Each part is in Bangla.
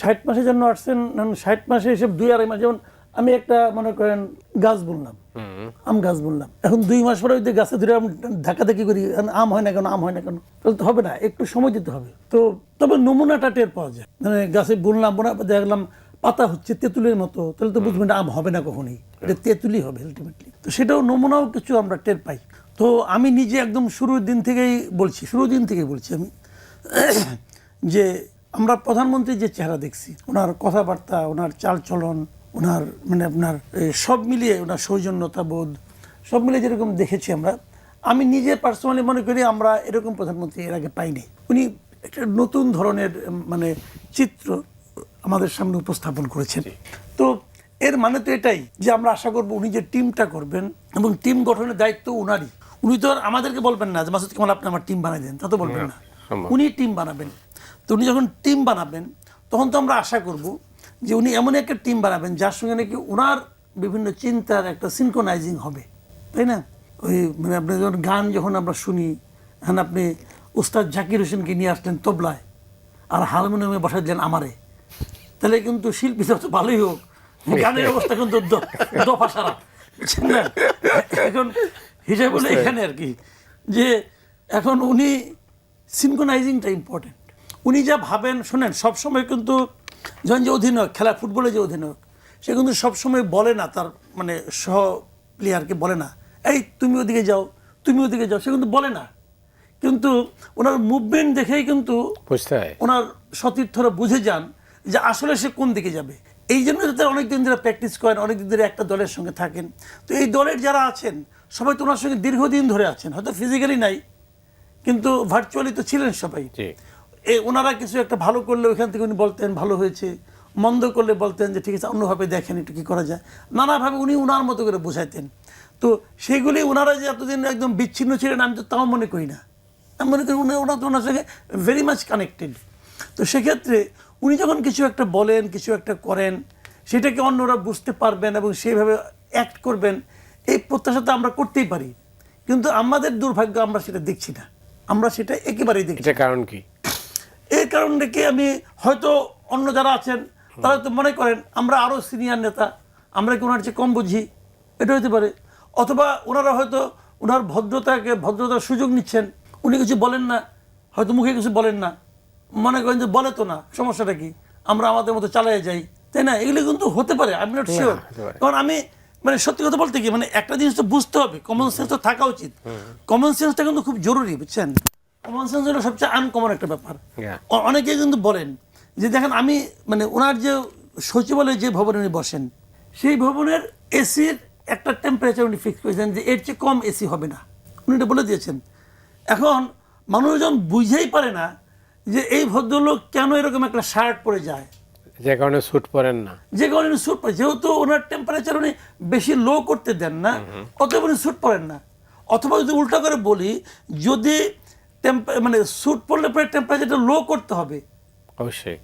60 মাসের জন্য আসছেন, 60 মাসে এসে 2-2.5 মাস, যেমন আমি একটা মনে করেন গাছ বললাম, আম গাছ বললাম, এখন 2 মাস পরে ওই গাছে ধরে ধাক্কাধাক্কি করি, আম হয় না কেন, আম হয় না কেন, তাহলে তো হবে না, একটু সময় দিতে হবে। তো তবে নমুনাটা টের পাওয়া যায়, মানে গাছে বুনলাম, দেখলাম পাতা হচ্ছে তেঁতুলের মতো, তাহলে তো বুঝবেন আম হবে না কখনোই, এটা তেঁতুলই হবে আলটিমেটলি। তো সেটাও নমুনাও কিছু আমরা টের পাই। তো আমি নিজে একদম শুরুর দিন থেকেই বলছি আমি যে আমরা প্রধানমন্ত্রীর যে চেহারা দেখছি, ওনার কথাবার্তা, ওনার চালচলন, ওনার মানে আপনার সব মিলিয়ে ওনার সৌজন্যতা বোধ সব মিলিয়ে যেরকম দেখেছি আমি নিজে পার্সোনালি মনে করি আমরা এরকম প্রধানমন্ত্রী এর আগে পাইনি। উনি একটা নতুন ধরনের মানে চিত্র আমাদের সামনে উপস্থাপন করেছেন। তো এর মানে তো এটাই যে আমরা আশা করব উনি যে টিমটা করবেন এবং টিম গঠনের দায়িত্ব উনারই। উনি তো আর আমাদেরকে বলবেন না যে মাসুদ কামাল আপনি আমার টিম বানাই দেন, তা তো বলবেন না, উনি টিম বানাবেন। তো উনি যখন টিম বানাবেন তখন তো আমরা আশা করব যে উনি এমন একটা টিম বানাবেন যার সঙ্গে নাকি ওনার বিভিন্ন চিন্তার একটা সিনক্রোনাইজিং হবে, তাই না? ওই মানে আপনি যখন গান যখন আমরা শুনি, এখন আপনি উস্তাদ জাকির হোসেনকে নিয়ে আসলেন তবলায় আর হারমোনিয়ামে বসাই দিলেন আমারে, তাহলে কিন্তু শিল্পী যত ভালোই হোক গানের অবস্থা কিন্তু দফা সারা, বুঝছেন না? এখন হিসাব হলো এখানে আর কি যে এখন উনি সিনক্রোনাইজিংটা ইম্পর্টেন্ট। উনি যা ভাবেন শোনেন, সবসময় কিন্তু যখন যে অধিনায়ক খেলা, ফুটবলে যে অধিনায়ক, সে কিন্তু সবসময় বলে না তার মানে সহ প্লেয়ারকে বলে না এই তুমি ওদিকে যাও, তুমি ওদিকে যাও, সে কিন্তু বলে না। কিন্তু ওনার মুভমেন্ট দেখেই কিন্তু ওনার সতীর্থরা বুঝে যান যে আসলে সে কোন দিকে যাবে। এই জন্য তারা অনেকদিন ধরে প্র্যাকটিস করেন, অনেকদিন ধরে একটা দলের সঙ্গে থাকেন। তো এই দলের যারা আছেন সবাই তো ওনার সঙ্গে দীর্ঘদিন ধরে আছেন, হয়তো ফিজিক্যালি নাই কিন্তু ভার্চুয়ালি তো ছিলেন সবাই। ওনারা কিছু একটা ভালো করলে ওইখান থেকে উনি বলতেন ভালো হয়েছে, মন্দ করলে বলতেন যে ঠিক আছে অন্যভাবে দেখেন একটু কী করা যায়, নানাভাবে উনি ওনার মতো করে বোঝাইতেন। তো সেইগুলি ওনারা যে এতদিন একদম বিচ্ছিন্ন ছিলেন আমি তো তাও মনে করি না, আমি মনে করি ওনারা তো ওনার সঙ্গে ভেরি মাচ কানেক্টেড। তো সেক্ষেত্রে উনি যখন কিছু একটা বলেন, কিছু একটা করেন, সেটাকে অন্যরা বুঝতে পারবেন এবং সেইভাবে অ্যাক্ট করবেন, এই প্রত্যাশা তো আমরা করতেই পারি। কিন্তু আমাদের দুর্ভাগ্য আমরা সেটা দেখছি না, আমরা সেটা একেবারেই দেখছি। কারণ কি? এই কারণটা কি আমি হয়তো অন্য যারা আছেন তারা তো মনে করেন আমরা আরও সিনিয়র নেতা, আমরা কি ওনার চেয়ে কম বুঝি, এটা হতে পারে। অথবা ওনারা হয়তো ওনার ভদ্রতার সুযোগ নিচ্ছেন, উনি কিছু বলেন না, হয়তো মুখে কিছু বলেন না, মনে করেন যে বলে তো না, সমস্যাটা কি, আমরা আমাদের মতো চালিয়ে যাই, তাই না? এগুলো কিন্তু হতে পারে, আই এম নট শিওর। কারণ আমি মানে সত্যি কথা বলতে কি মানে একটা জিনিস তো বুঝতে হবে, কমন সেন্স তো থাকা উচিত। কমন সেন্সটা কিন্তু খুব জরুরি, বুঝছেন? কমন সেন্স হলো সবচেয়ে আনকমন একটা ব্যাপার। অনেকে কিন্তু বলেন যে দেখেন আমি মানে ওনার যে সচিবালয়ে যে ভবনে উনি বসেন, সেই ভবনের এসির একটা টেম্পারেচার উনি ফিক্স করেছেন যে এর চেয়ে কম এসি হবে না, উনি এটা বলে দিয়েছেন। এখন মানুষজন বুঝেই পারে না যে এই ভদ্রলোক কেন এরকম একটা শার্ট পরে যায়, যে কারণে স্যুট পরেন না, যে কারণে উনি স্যুট পরেন, যেহেতু ওনার টেম্পারেচার উনি বেশি লো করতে দেন না, অতএব উনি স্যুট পরেন না। অথবা যদি উল্টা করে বলি, যদি মানে স্যুট পরলে পরে টেম্পারেচারটা লো করতে হবে, অবশ্যই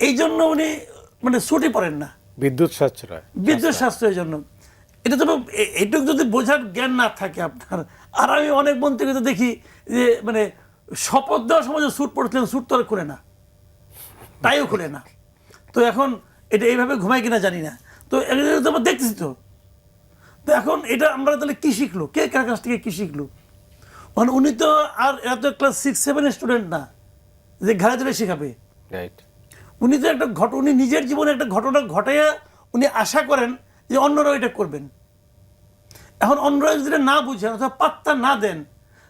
এই জন্য উনি মানে স্যুটই পরেন না, বিদ্যুৎ সাশ্রয়ের জন্য। এটা তো এইটুকু যদি বোঝার জ্ঞান না থাকে আপনার। আর আমি অনেক মন্ত্রীকে তো দেখি যে মানে শপথ দেওয়ার সময় যে স্যুট পড়ছিলেন, স্যুট তো আর খুলে না, তাইও খুলে না। তো এখন এটা এইভাবে ঘুমায় কিনা জানি না, তো আমরা দেখতেছি। তো এখন এটা আমরা তাহলে কী শিখলো, কে কার কাছ থেকে কী শিখলো? মানে উনি তো আর এত ক্লাস 6-7 স্টুডেন্ট না যে ঘাড়ে ধরে শেখাবে। উনি তো একটা উনি নিজের জীবনে একটা ঘটনা ঘটাইয়া উনি আশা করেন যে অন্যরাও এটা করবেন। এখন অন্যরা যদি না বুঝেন অথবা পাত্তা না দেন,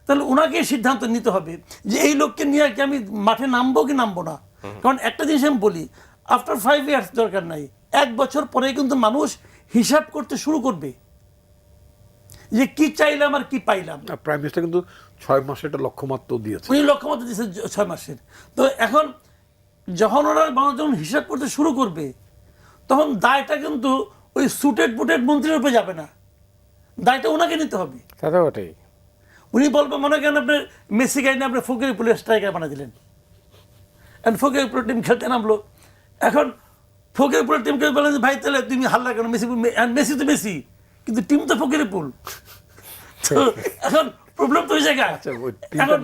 তাহলে ওনাকে সিদ্ধান্ত নিতে হবে যে এই লোককে নিয়ে কি আমি মাঠে নামবো কি নামবো না। কারণ একটা জিনিস আমি বলি, আফটার 5 ইয়ার্স দরকার নাই, 1 বছর পরে কিন্তু মানুষ হিসাব করতে শুরু করবে যে কি চাইলাম আর কি পাইলাম। প্রাইম মিনিস্টার কিন্তু 6 মাসের একটা লক্ষ্যমাত্রা দিয়েছে, উনি লক্ষ্যমাত্রা দিয়েছে 6 মাসের। তো এখন যখন ওরা মানুষ যখন হিসাব করতে শুরু করবে, তখন দায়টা কিন্তু ওই সুটেড বুটেড মন্ত্রীর উপরে যাবে না, দায়টা ওনাকে নিতে হবে। উনি বলবেন মনে করেন আপনার মেসি গাইনে আপনি ফকিরপুলের স্ট্রাইকার বানিয়ে দিলেন, ফকিরপুরের টিম খেলতে নামলো। এখন ফকিরপুরের টিমকে বলেন ভাই তাহলে তুমি হাল্লা কেন, মেসি তো মেসি, কিন্তু টিম তো ফকিরপুল। তো এখন প্রবলেম তো ওই জায়গায়।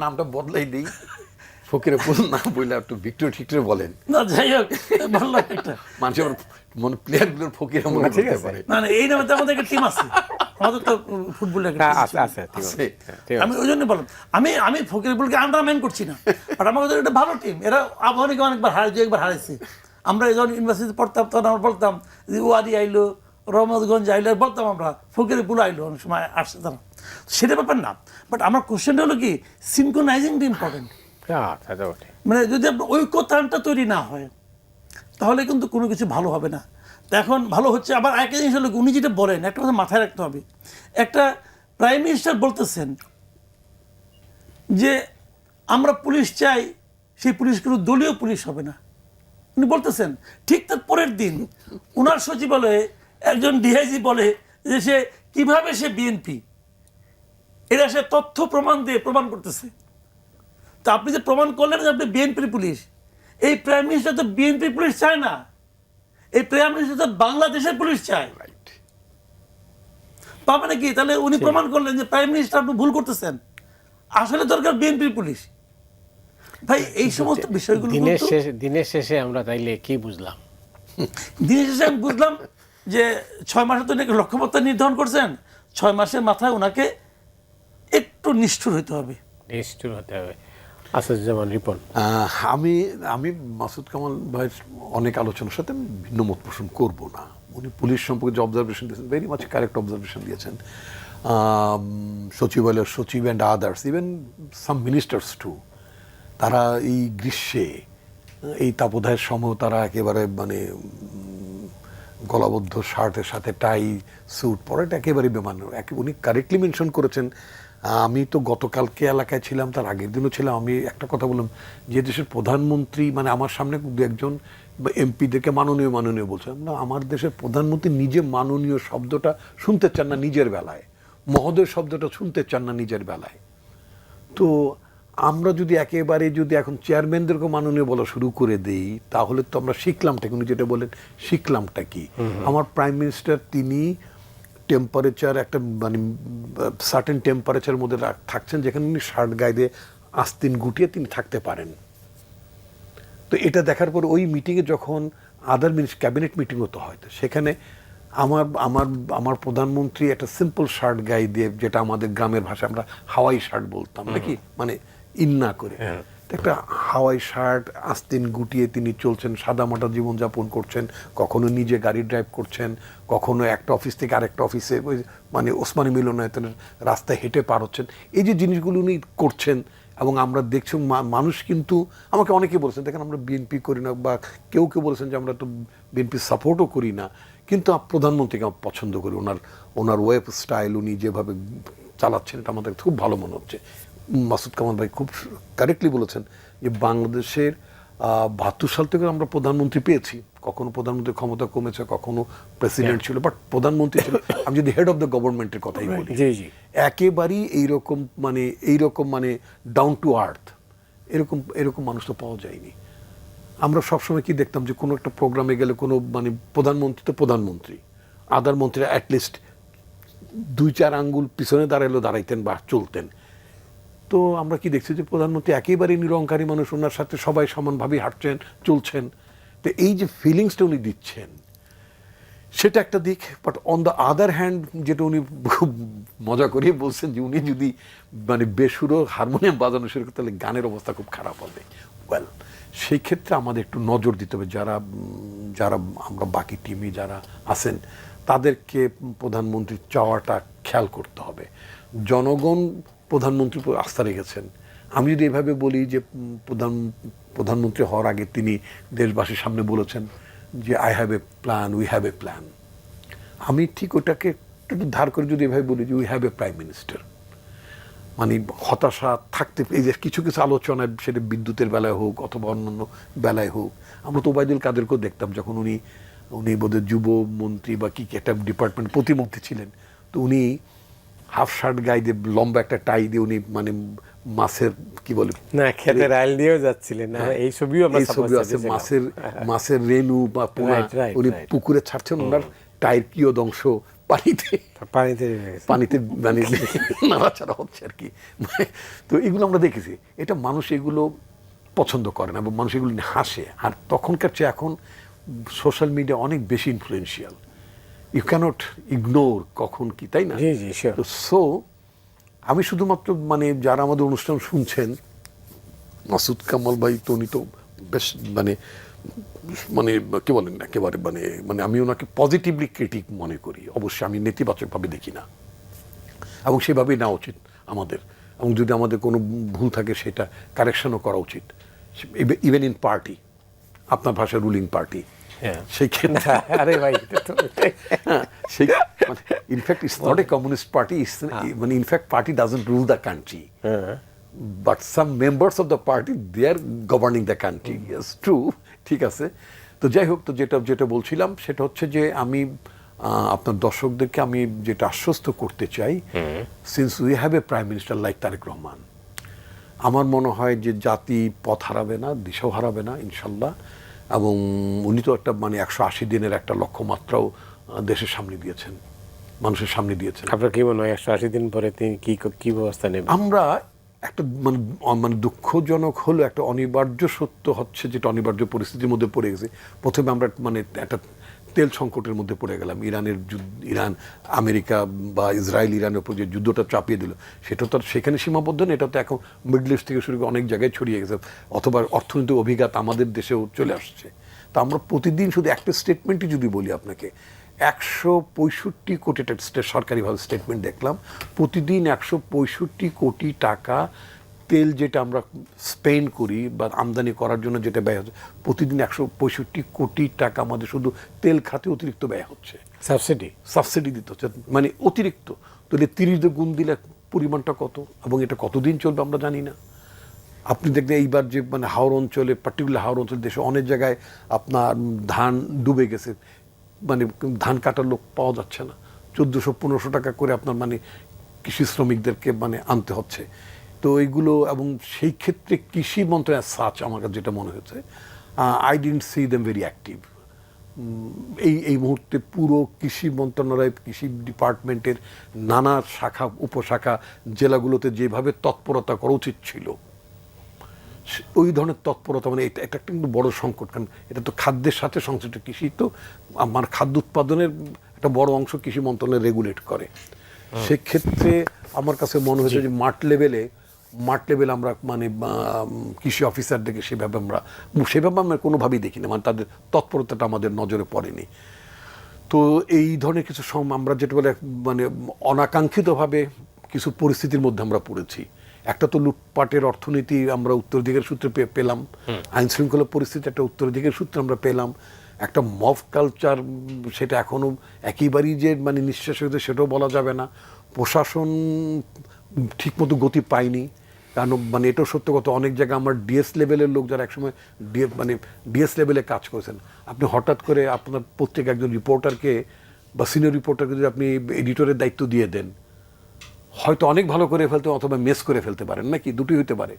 নামটা বদলাই দিই, ফকিরে পুল না বললে একটু ভিক্টর ঠিকরে বলেন, না যাই হোক, বললাম একটা মানুষের মনে প্লেয়ার গুলোর ফকিরে মনে ঠিক করতে আছে। পারে। না না, এই নামে তো আমাদের একটা টিম আছে, আমাদের তো ফুটবলের একটা হ্যাঁ, team আছে আছে। আছে ঠিক আছে, আছে। হ্যাঁ, ঠিক আছে। আমি ওই জন্য বললাম, আমি ফকিরপুলকে আন্ডারমাইন করছি না, বাট আমাদের একটা ভালো টিম, এরা আবহাওয়াকে অনেকবার হারিয়ে, একবার হারাইছে। আমরা যখন ইউনিভার্সিটি পড়তাম তখন আমরা বলতাম যে ওয়ারি আইলো, রহমতগঞ্জ আইলো, বলতাম আমরা ফকিরপুল আইলো, অনেক সময় আসছে তারা, সেটা ব্যাপার না। বাট আমার কোশ্চেনটা হলো কি, সিনক্রোনাইজিংটা ইম্পর্টেন্ট। হ্যাঁ, তা তো বটে। মানে যদি আপনার ঐক্যতানটা তৈরি না হয় তাহলে কিন্তু কোনো কিছু ভালো হবে না। তো এখন ভালো হচ্ছে, আবার একটা জিনিস হলো উনি যেটা বলেন একটা কথা মাথায় রাখতে হবে, একটা প্রাইম মিনিস্টার বলতেছেন যে আমরা পুলিশ চাই, সেই পুলিশ কিন্তু দলীয় পুলিশ হবে না, উনি বলতেছেন। ঠিক তার পরের দিন ওনার সচিবালয়ে একজন ডিআইজি বলে যে সে কিভাবে সে বিএনপি, এটা সে তথ্য প্রমাণ দিয়ে প্রমাণ করতেছে। তা আপনি যে প্রমাণ করলেন যে আপনি বিএনপির পুলিশ, এই প্রাইম মিনিস্টার তো বিএনপির পুলিশ চায় না, এই প্রাইম মিনিস্টার তো বাংলাদেশের পুলিশ চায়। রাইট। পাবে নাকি? তাহলে উনি প্রমাণ করলেন যে প্রাইম মিনিস্টার আপনি ভুল করতেছেন, আসলে দরকার বিএনপির পুলিশ। ভাই এই সমস্ত বিষয়গুলো কিন্তু দিনের শেষে আমরা তাইলে কি বুঝলাম? দিনের শেষে আমি বুঝলাম যে 6 মাসে তো নাকি লক্ষ্যমাত্রা নির্ধারণ করছেন, 6 মাসের মাথায় ওনাকে একটু নিষ্ঠুর হতে হবে। নিষ্ঠুর হতে হবে। আসাদুজ্জামান রিপন, আমি আমি মাসুদ কামাল ভাইয়ের অনেক আলোচনার সাথে আমি ভিন্ন মত পোষণ করব না। উনি পুলিশ সম্পর্কে যে অবজারভেশন দিয়েছেন, ভেরি মাচ কারেক্ট অবজারভেশন দিয়েছেন। সচিবালয়ের সচিব and others, even some ministers too, তারা এই গ্রীষ্মে এই তাপদাহের সময় তারা একেবারে মানে গলাবদ্ধ শার্টের সাথে টাই স্যুট পরাটা একেবারে বেমানান। উনি কারেক্টলি মেনশন করেছেন। আমি তো গতকালকে এলাকায় ছিলাম, তার আগের দিনও ছিলাম। আমি একটা কথা বললাম, যে দেশের প্রধানমন্ত্রী মানে আমার সামনে দু একজন এমপিদেরকে মাননীয় মাননীয় বলছেন, না আমার দেশের প্রধানমন্ত্রী নিজে মাননীয় শব্দটা শুনতে চান না নিজের বেলায়, মহোদয় শব্দটা শুনতে চান না নিজের বেলায়। তো আমরা যদি একেবারে যদি এখন চেয়ারম্যানদেরকে মাননীয় বলা শুরু করে দেই, তাহলে তো আমরা শিখলামটা, উনি যেটা বলেন শিখলামটা কি? আমার প্রাইম মিনিস্টার তিনি টেম্পারেচার একটা মানে সার্টেন টেম্পারেচারের মধ্যে থাকছেন, যেখানে উনি শার্ট গায়ে দিয়ে আস্তিন গুটিয়ে তিনি থাকতে পারেন। তো এটা দেখার পর ওই মিটিংয়ে যখন আদার ক্যাবিনেট মিটিং হতো হয়তো, সেখানে আমার আমার আমার প্রধানমন্ত্রী একটা সিম্পল শার্ট গায়ে দিয়ে, যেটা আমাদের গ্রামের ভাষায় আমরা হাওয়াই শার্ট বলতাম নাকি, মানে ইন্না করে একটা হাওয়াই শার্ট আস্তিন গুটিয়ে তিনি চলছেন, সাদামাটা জীবনযাপন করছেন, কখনো নিজে গাড়ি ড্রাইভ করছেন, কখনো একটা অফিস থেকে আরেকটা অফিসে ওই মানে ওসমানী মিলনায়তনের রাস্তায় হেঁটে পার হচ্ছেন। এই যে জিনিসগুলো উনি করছেন এবং আমরা দেখছি মানুষ কিন্তু আমাকে অনেকে বলেছেন, দেখেন আমরা বিএনপি করি না, বা কেউ কেউ বলেছেন যে আমরা তো বিএনপি সাপোর্টও করি না, কিন্তু প্রধানমন্ত্রীকে আমরা পছন্দ করি, ওনার ওয়েব স্টাইল, উনি যেভাবে চালাচ্ছেন এটা আমাদের খুব ভালো মনে হচ্ছে। মাসুদ কামাল ভাই খুব কারেক্টলি বলেছেন যে বাংলাদেশের ৭২ সাল থেকে আমরা প্রধানমন্ত্রী পেয়েছি, কখনো প্রধানমন্ত্রীর ক্ষমতা কমেছে, কখনো প্রেসিডেন্ট ছিল, বাট প্রধানমন্ত্রী ছিল। আমি যদি হেড অফ দ্য গভর্নমেন্টের কথাই বলি, জি জি, একেবারেই এইরকম মানে ডাউন টু আর্থ এরকম মানুষ তো পাওয়া যায়নি। আমরা সবসময় কি দেখতাম যে কোনো একটা প্রোগ্রামে গেলে কোনো মানে প্রধানমন্ত্রী তো প্রধানমন্ত্রী, আদার মন্ত্রীরা অ্যাটলিস্ট ২-৪ আঙ্গুল পিছনে দাঁড়াইতেন বা চলতেন। তো আমরা কি দেখছি যে প্রধানমন্ত্রী একেবারেই নিরঙ্কারী মানুষ, ওনার সাথে সবাই সমানভাবেই হাঁটছেন চলছেন। তো এই যে ফিলিংসটা উনি দিচ্ছেন সেটা একটা দিক, but on the other hand যেটা উনি খুব মজা করিয়ে বলছেন যে উনি যদি মানে বেসুরো হারমোনিয়াম বাজানো শুরু করতে, তাহলে গানের অবস্থা খুব খারাপ হবে। ওয়েল, সেই ক্ষেত্রে আমাদের একটু নজর দিতে হবে, যারা আমরা বাকি টিমে যারা আছেন তাদেরকে প্রধানমন্ত্রীর চাওয়াটা খেয়াল করতে হবে। জনগণ প্রধানমন্ত্রীর উপর আস্থা রেখেছেন। আমি যদি এভাবে বলি যে প্রধানমন্ত্রী হওয়ার আগে তিনি দেশবাসীর সামনে বলেছেন যে I have a plan, we have A plan, আমি ঠিক ওটাকে একটু ধার করে যদি এভাবে বলি যে we have a prime minister, মানে হতাশা থাকতে, এই যে কিছু কিছু আলোচনায় সেটা বিদ্যুতের বেলায় হোক অথবা অন্যান্য বেলায় হোক, আমরা তো ওবায়দুল কাদেরকেও দেখতাম যখন উনি বোধহয় যুবমন্ত্রী বা কি একটা ডিপার্টমেন্ট প্রতিমন্ত্রী ছিলেন, তো উনি হাফ শার্ট গায়ে দিয়ে লম্বা একটা টাই দিয়ে উনি মানে মাছের কি বলে না খেতের আইল দিয়েও যাচ্ছিলেন না, এই ছবিও আমরা ছবি আছে, মাছের রেণু বা পোনা উনি পুকুরে ছাড়ছেন, ওনার টাইর কিয়দংশ পানিতে মানে নাড়াচাড়া হচ্ছে আর কি। তো এগুলো আমরা দেখেছি, এটা মানুষ এগুলো পছন্দ করে না এবং মানুষ এগুলো নিয়ে হাসে। আর তখনকার চেয়ে এখন সোশ্যাল মিডিয়া অনেক বেশি ইনফ্লুয়েন্সিয়াল, ইউ ক্যানট ইগনোর কখন কি, তাই না? জি জি শিওর। সো আমি শুধুমাত্র মানে যারা আমাদের অনুষ্ঠান শুনছেন, মাসুদ কামাল ভাই তো উনি তো বেশ মানে মানে কি বলেন না একেবারে মানে মানে আমি ওনাকে পজিটিভলি ক্রিটিক মনে করি, অবশ্যই আমি নেতিবাচকভাবে দেখি না, এবং সেভাবেই নেওয়া উচিত আমাদের। এবং যদি আমাদের কোনো ভুল থাকে সেটা কারেকশনও করা উচিত, ইভেন ইন পার্টি, আপনার ভাষা রুলিং পার্টি। হ্যাঁ। সেই ক্ষেত্রে আরে ভাই এটা তো সেই মানে in fact it's not a communist party, মানে in fact party doesn't rule the country, but some members of the party they are governing the country. Yes true, ঠিক আছে। তো যাই হোক, তো যেটা বলছিলাম সেটা হচ্ছে যে আমি আপনার দর্শকদেরকে আমি যেটা আশ্বস্ত করতে চাই, since we have a prime minister like Tarique Rahman, আমার মনে হয় যে জাতি পথ হারাবে না, দিশাও হারাবে না ইনশাল্লাহ। এবং উনি তো একটা মানে 180 দিনের একটা লক্ষ্যমাত্রাও দেশের সামনে দিয়েছেন, মানুষের সামনে দিয়েছেন। আপনার কি মনে হয় 180 দিন পরে তিনি কি ব্যবস্থা নেবেন? আমরা একটা মানে মানে দুঃখজনক হলো একটা অনিবার্য সত্য হচ্ছে, যেটা অনিবার্য পরিস্থিতির মধ্যে পড়ে গেছে। প্রথমে আমরা মানে একটা তেল সংকটের মধ্যে পড়ে গেলাম, ইরান আমেরিকা বা ইসরায়েল ইরানের উপর যে যুদ্ধটা চাপিয়ে দিল, সেটা তো আর সেখানে সীমাবদ্ধ না, এটা তো এখন মিডল ইস্ট থেকে শুরু করে অনেক জায়গায় ছড়িয়ে গেছে, অথবা অর্থনৈতিক অভিঘাত আমাদের দেশেও চলে আসছে। তা আমরা প্রতিদিন শুধু একটা স্টেটমেন্টই যদি বলি আপনাকে, 165 কোটি সরকারিভাবে স্টেটমেন্ট দেখলাম, প্রতিদিন 165 কোটি টাকা তেল যেটা আমরা স্পেন্ড করি বা আমদানি করার জন্য যেটা ব্যয় হচ্ছে, প্রতিদিন 165 কোটি টাকা আমাদের শুধু তেল খাতে অতিরিক্ত ব্যয় হচ্ছে। সাবসিডি দিতে হচ্ছে, মানে অতিরিক্ত। তাহলে 30 দিয়ে গুণ দিলে পরিমাণটা কত, এবং এটা কতদিন চলবে আমরা জানি না। আপনি দেখবেন এইবার যে মানে হাওড় অঞ্চলে, পার্টিকুলার হাওড় অঞ্চলে দেশে অনেক জায়গায় আপনার ধান ডুবে গেছে, মানে ধান কাটার লোক পাওয়া যাচ্ছে না, 1400-1500 টাকা করে আপনার মানে কৃষি শ্রমিকদেরকে মানে আনতে হচ্ছে। তো এইগুলো, এবং সেই ক্ষেত্রে কৃষি মন্ত্রণালয় সাচ আমার কাছে যেটা মনে হয়েছে, I didn't C them very active. এই মুহূর্তে পুরো কৃষি মন্ত্রণালয়, কৃষি ডিপার্টমেন্টের নানা শাখা উপশাখা জেলাগুলোতে যেভাবে তৎপরতা করা উচিত ছিল, ওই ধরনের তৎপরতা মানে এটা একটা কিন্তু বড় সংকট। কারণ এটা তো খাদ্যের সাথে সংশ্লিষ্ট, কৃষি তো আমার খাদ্য উৎপাদনের একটা বড় অংশ কৃষি মন্ত্রণালয় রেগুলেট করে। সেক্ষেত্রে আমার কাছে মনে হয়েছে যে মাঠ লেভেলে আমরা মানে কৃষি অফিসারদেরকে সেভাবে আমরা কোনোভাবেই দেখি না, মানে তাদের তৎপরতাটা আমাদের নজরে পড়েনি। তো এই ধরনের কিছু আমরা যেটা বলে মানে অনাকাঙ্ক্ষিতভাবে কিছু পরিস্থিতির মধ্যে আমরা পড়েছি। একটা তো লুটপাটের অর্থনীতি আমরা উত্তরাধিকার সূত্রে পেলাম, আইন শৃঙ্খলা পরিস্থিতি একটা উত্তরাধিকার সূত্রে আমরা পেলাম, একটা মব কালচার সেটা এখনো একেবারেই যে মানে নিঃশ্বাস হয়েছে সেটাও বলা যাবে না। প্রশাসন ঠিকমতো গতি পায়নি, কারণ মানে এটাও সত্য কথা, অনেক জায়গায় আমার ডিএস লেভেলের লোক যারা একসময় মানে ডিএস লেভেলে কাজ করেছেন, আপনি হঠাৎ করে আপনার প্রত্যেক একজন রিপোর্টারকে বা সিনিয়র রিপোর্টারকে যদি আপনি এডিটরের দায়িত্ব দিয়ে দেন, হয়তো অনেক ভালো করে ফেলতে অথবা মেস করে ফেলতে পারেন, নাকি দুটোই হতে পারে,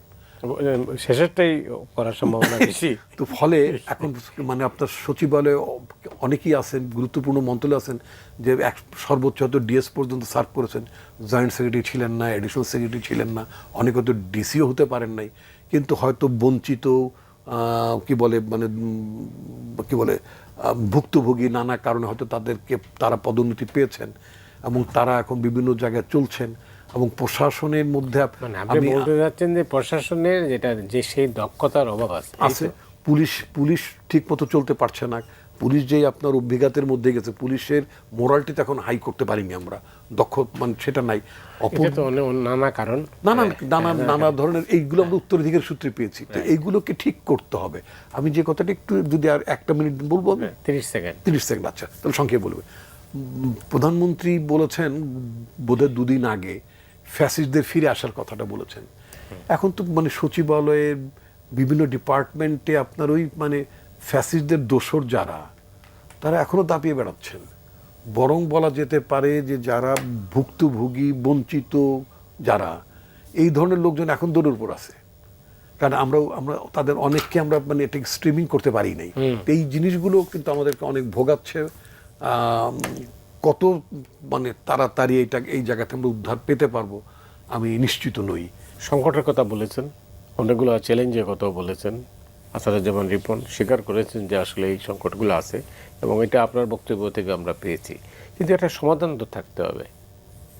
শেষেরটাই করার সম্ভাবনা বেশি। তো ফলে এখন মানে আপনার সচিবালয়ে অনেকেই আছেন, গুরুত্বপূর্ণ মন্ত্রণালয় আছেন যে সর্বোচ্চ হয়তো ডিএস পর্যন্ত সার্ভ করেছেন, জয়েন্ট সেক্রেটারি ছিলেন না, এডিশনাল সেক্রেটারি ছিলেন না, অনেকে হয়তো ডিসিও হতে পারেন নাই, কিন্তু হয়তো বঞ্চিত কি বলে ভুক্তভোগী নানা কারণে হয়তো তারা পদোন্নতি পেয়েছেন এবং তারা এখন বিভিন্ন জায়গায় চলছেন। এবং প্রশাসনের মধ্যে মানে আপনি বলতে যাচ্ছেন যে প্রশাসনের যে সেই দক্ষতার অভাব আছে। পুলিশ ঠিক মতো চলতে পারছে না, পুলিশ যেই আপনার অভিজ্ঞতার মধ্যে গেছে, পুলিশের মোরালটি তো এখন হাই করতে পারিনি আমরা, দক্ষ মানে সেটা নাই, নানা কারণ নানা ধরনের, এইগুলো আমরা উত্তরাধিকার সূত্রে পেয়েছি। তো এইগুলোকে ঠিক করতে হবে। আমি যে কথাটা একটু যদি আর একটা মিনিট বলবো, 30 সেকেন্ড। আচ্ছা তাহলে সংক্ষেপে বলবে। প্রধানমন্ত্রী বলেছেন বোধহয় 2 দিন আগে ফ্যাসিস্টদের ফিরে আসার কথাটা বলেছেন। এখন তো মানে সচিবালয়ের বিভিন্ন ডিপার্টমেন্টে আপনার ওই মানে ফ্যাসিস্টদের দোসর যারা, তারা এখনো দাপিয়ে বেড়াচ্ছেন। বরং বলা যেতে পারে যে যারা ভুক্তভোগী বঞ্চিত যারা, এই ধরনের লোকজন এখন দৌড়ের উপর আছে। কারণ আমরা তাদের অনেককে আমরা মানে এটা স্ট্রিমিং করতে পারি নাই। এই জিনিসগুলো কিন্তু আমাদেরকে অনেক ভোগাচ্ছে। কত মানে তাড়াতাড়ি এই জায়গাতে আমরা উদ্ধার পেতে পারবো আমি নিশ্চিত নই। সংকটের কথা বলেছেন, অনেকগুলো চ্যালেঞ্জের কথা বলেছেন। আসাদুজ্জামান রিপন স্বীকার করেছেন যে আসলে এই সংকটগুলো আছে এবং এটা আপনার বক্তব্য থেকে আমরা পেয়েছি, কিন্তু একটা সমাধান তো থাকতে হবে।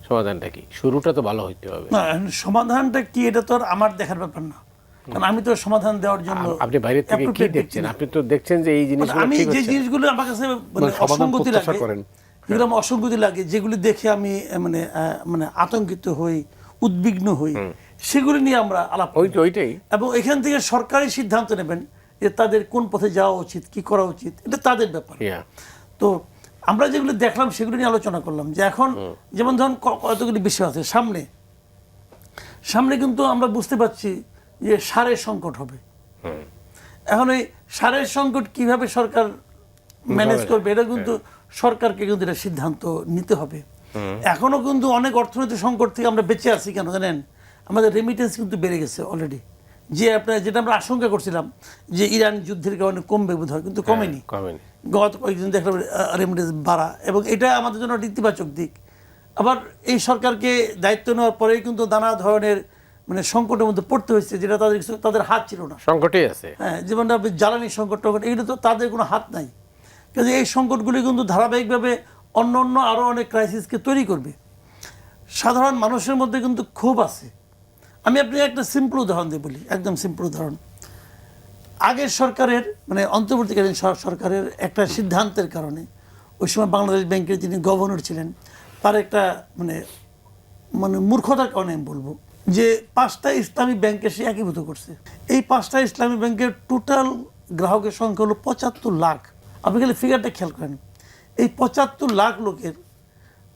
সমাধানটা কি? শুরুটা তো ভালো হইতে হবে। না, সমাধানটা কি এটা তো আর আমার দেখার ব্যাপার না, কারণ আমি তো সমাধান দেওয়ার জন্য আপনি বাইরে থেকে কি appropriate দেখছেন? ব্যক্তি না। আপনি তো দেখছেন যে এই মানে জিনিসগুলো আমি ঠিক যে হচ্ছে। জিনিসগুলো আমার কাছে মানে সমাধান অসঙ্গতি প্রত্যাশা লাগে, করেন। যেগুলো আমার অসঙ্গতি লাগে, যেগুলি দেখে আমি মানে আতঙ্কিত হই, উদ্বিগ্ন হই, সেগুলি নিয়ে আমরা আলাপ করি। ওইটাই এবং এখান থেকে সরকারি সিদ্ধান্ত নেবেন যে তাদের কোন পথে যাওয়া উচিত, কি করা উচিত, এটা তাদের ব্যাপার। ইয়া তো আমরা যেগুলো দেখলাম সেগুলো নিয়ে আলোচনা করলাম যে এখন যেমন ধরুন কতগুলি বিষয় আছে সামনে সামনে কিন্তু আমরা বুঝতে পারছি যে সারের সংকট হবে। এখন এই সারের সংকট কিভাবে সরকার ম্যানেজ করবে, এটা কিন্তু সরকারকে কিন্তু এটা সিদ্ধান্ত নিতে হবে। এখনো কিন্তু অনেক অর্থনৈতিক সংকট থেকে আমরা বেঁচে আছি কেন জানেন? আমাদের রেমিটেন্স কিন্তু বেড়ে গেছে অলরেডি। যে আপনার যেটা আমরা আশঙ্কা করছিলাম যে ইরান যুদ্ধের কারণে কমবে বোধ হয়, কিন্তু কমেনি। গত কয়েকদিন দেখলাম রেমিটেন্স বাড়া, এবং এটা আমাদের জন্য ইতিবাচক দিক। আবার এই সরকারকে দায়িত্ব নেওয়ার পরেই কিন্তু নানা ধরনের মানে সংকটের মধ্যে পড়তে হয়েছে, যেটা তাদের হাত ছিল না। সংকটই আছে। হ্যাঁ, যেমন আপনি জ্বালানি সংকট টঙ্কট, এগুলো তো তাদের কোনো হাত নাই। কাজে এই সংকটগুলি কিন্তু ধারাবাহিকভাবে অন্য অন্য আরও অনেক ক্রাইসিসকে তৈরি করবে। সাধারণ মানুষের মধ্যে কিন্তু ক্ষোভ আছে। আমি আপনাকে একটা সিম্পল উদাহরণ দিয়ে বলি, একদম সিম্পল উদাহরণ। আগের সরকারের মানে অন্তর্বর্তীকালীন সরকারের একটা সিদ্ধান্তের কারণে ওই সময় বাংলাদেশ ব্যাংকের যিনি গভর্নর ছিলেন, তার একটা মানে মানে মূর্খতার কারণে আমি বলবো যে 5টা ইসলামী ব্যাংকে সে একীভূত করছে। এই 5টা ইসলামী ব্যাংকের টোটাল গ্রাহকের সংখ্যা হলো 75 লাখ। আপনি খালি ফিগারটা খেয়াল করেন, এই 75 লাখ লোকের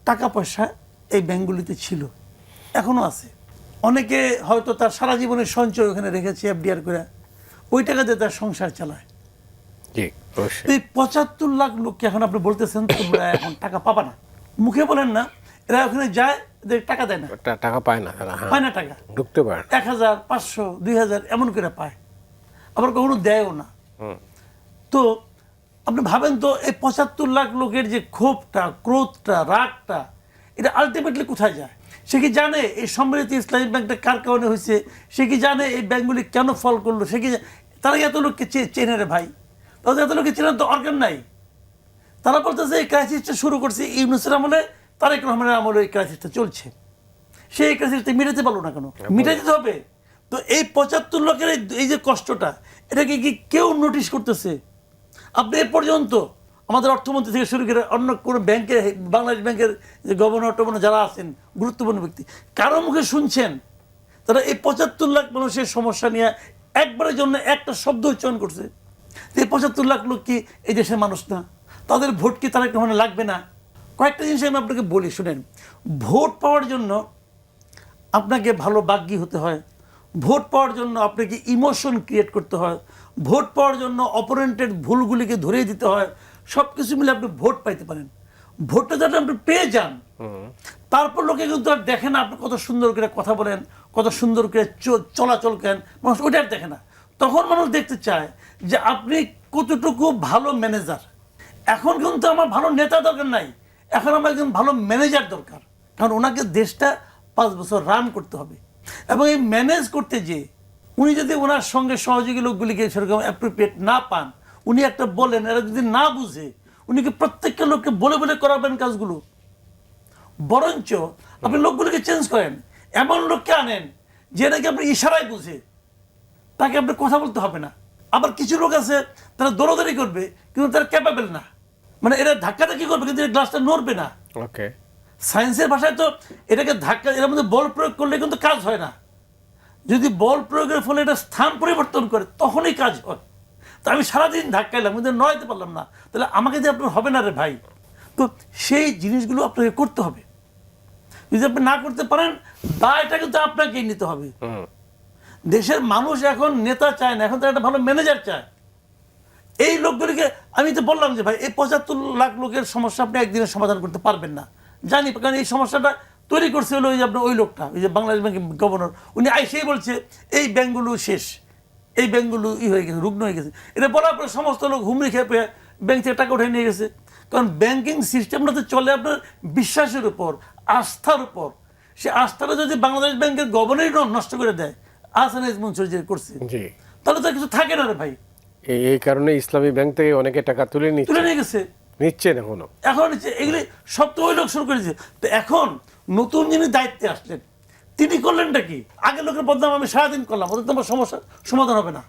টাকা পয়সা এই ব্যাংকগুলিতে ছিল, এখনও আছে। অনেকে হয়তো তার সারা জীবনের সঞ্চয় ওখানে রেখেছে এফডিআর করে, ওই টাকা দিয়ে তার সংসার চালায়। এই 75 লাখ লোককে এখন আপনি বলতেছেন তোমরা এখন টাকা পাবা না, মুখে বলেন না, এরা ওখানে যায়, এদের টাকা দেয় না, টাকা পায় না, পায় না, টাকা ঢুকতে পারে 1000, 500, 2000 এমন করে পায়, আবার কখনো দেয়ও না। তো আপনি ভাবেন তো এই 75 লাখ লোকের যে ক্ষোভটা, ক্রোধটা, রাগটা, এটা আলটিমেটলি কোথায় যায়? সে কি জানে এই সম্মিলিত ইসলামী ব্যাংকটা কার কারণে হয়েছে? সে কি জানে এই ব্যাংকগুলি কেন ফল করলো? সে কি তারা এত লোককে চেনে রে ভাই? তাদের এত লোককে চেনার তো অর্গান নাই। তারা বলতেছে এই ক্রাইসিসটা শুরু করছে ইউনূসের আমলে, তারেক রহমানের আমলে এই ক্রাইসিসটা চলছে। সেই ক্রাইসিসটা মিটাতে পারলো না কেন? মিটাতে দিতে হবে তো। এই 75 লোকের এই যে কষ্টটা, এটাকে কি কেউ নোটিশ করতেছে? আপনি এ পর্যন্ত আমাদের অর্থমন্ত্রী থেকে শুরু করে অন্য কোনো ব্যাংকের, বাংলাদেশ ব্যাংকের যে গভর্নর যারা আছেন গুরুত্বপূর্ণ ব্যক্তি, কারো মুখে শুনছেন তারা এই 75 লাখ মানুষের সমস্যা নিয়ে একবারের জন্য একটা শব্দ উচ্চারণ করছে? এই 75 লাখ লোক কি এই দেশের মানুষ না? তাদের ভোট কি তারা কখনো লাগবে না? কয়েকটা জিনিস আমি আপনাকে বলি, শুনেন। ভোট পাওয়ার জন্য আপনাকে ভালো বাগ্যী হতে হয়, ভোট পাওয়ার জন্য আপনাকে ইমোশন ক্রিয়েট করতে হয়, ভোট পাওয়ার জন্য অপোনেন্টের ভুলগুলিকে ধরিয়ে দিতে হয়। সব কিছু মিলে আপনি ভোট পাইতে পারেন। ভোটটা যাতে আপনি পেয়ে যান, তারপর লোকে কিন্তু আর দেখে না আপনি কত সুন্দর করে কথা বলেন, কত সুন্দর করে চলাচল করেন, মানুষ ওইটা আর দেখে না। তখন মানুষ দেখতে চায় যে আপনি কতটুকু ভালো ম্যানেজার। এখন কিন্তু আমার ভালো নেতা দরকার নাই, এখন আমার একজন ভালো ম্যানেজার দরকার। কারণ ওনাকে দেশটা 5 বছর রান করতে হবে, এবং এই ম্যানেজ করতে যে উনি যদি ওনার সঙ্গে সহযোগী লোকগুলিকে সেরকম অ্যাপ্রোপ্রিয়েট না পান, উনি একটা বলেন, এরা যদি না বুঝে, উনি কি প্রত্যেকটা লোককে বলে বলে করাবেন কাজগুলো? বরঞ্চ আপনি লোকগুলোকে চেঞ্জ করেন, এমন লোককে আনেন যে নাকি আপনি ইশারায় বুঝে, তাকে আপনি কথা বলতে হবে না। আবার কিছু লোক আছে তারা দৌড়াদৌড়ি করবে কিন্তু তারা ক্যাপাবেল না, মানে এরা ধাক্কাধাক্কি করবে কিন্তু গ্লাসটা নড়বে না। ওকে, সায়েন্সের ভাষায় তো এটাকে ধাক্কা, এর মধ্যে বল প্রয়োগ করলে কিন্তু কাজ হয় না। যদি বল প্রয়োগের ফলে এটা স্থান পরিবর্তন করে তখনই কাজ হয়। তো আমি সারাদিন ধাক্কাইলাম কিন্তু নড়াইতে পারলাম না, তাহলে আমাকে যে আপনার হবে না রে ভাই। তো সেই জিনিসগুলো আপনাকে করতে হবে। যদি আপনি না করতে পারেন, দায়টা কিন্তু আপনাকেই নিতে হবে। দেশের মানুষ এখন নেতা চায় না, এখন তারা একটা ভালো ম্যানেজার চায়। এই লোকগুলিকে আমি তো বললাম যে ভাই এই 75 লাখ লোকের সমস্যা আপনি একদিনে সমাধান করতে পারবেন না, জানি। কারণ এই সমস্যাটা তৈরি করছে হলো ওই যে আপনার ওই লোকটা, ওই যে বাংলাদেশ ব্যাংকের গভর্নর, উনি আইসেই বলছে এই ব্যাংকগুলো শেষ, এই ব্যাংকগুলো হয়ে গেছে, রুগ্ন হয়ে গেছে। এটা বলার পরে সমস্ত লোক হুমড়ি খেপে ব্যাংক থেকে টাকা উঠে নিয়ে গেছে। কারণ ব্যাংকিং সিস্টেমটাতে চলে আপনার বিশ্বাসের উপর, আস্থার উপর। সে আস্থাটা যদি বাংলাদেশ ব্যাংকের গভর্নরই নষ্ট করে দেয়, আহসান মনসুর যে করছে, জি, তাহলে তো আর কিছু থাকে না রে ভাই। এই কারণে ইসলামী ব্যাংক থেকে অনেকে টাকা তুলে তুলে নিয়ে গেছে। নিচ্ছেন এখনো। এখন এগুলি সব তো ওই লোক শুরু করেছে। তো এখন নতুন যিনি দায়িত্বে আসলেন তিনি করলেনটা কি? আগের লোকের বদনাম আমি সারাদিন করলাম, ওদের তোমার সমস্যার সমাধান হবে না।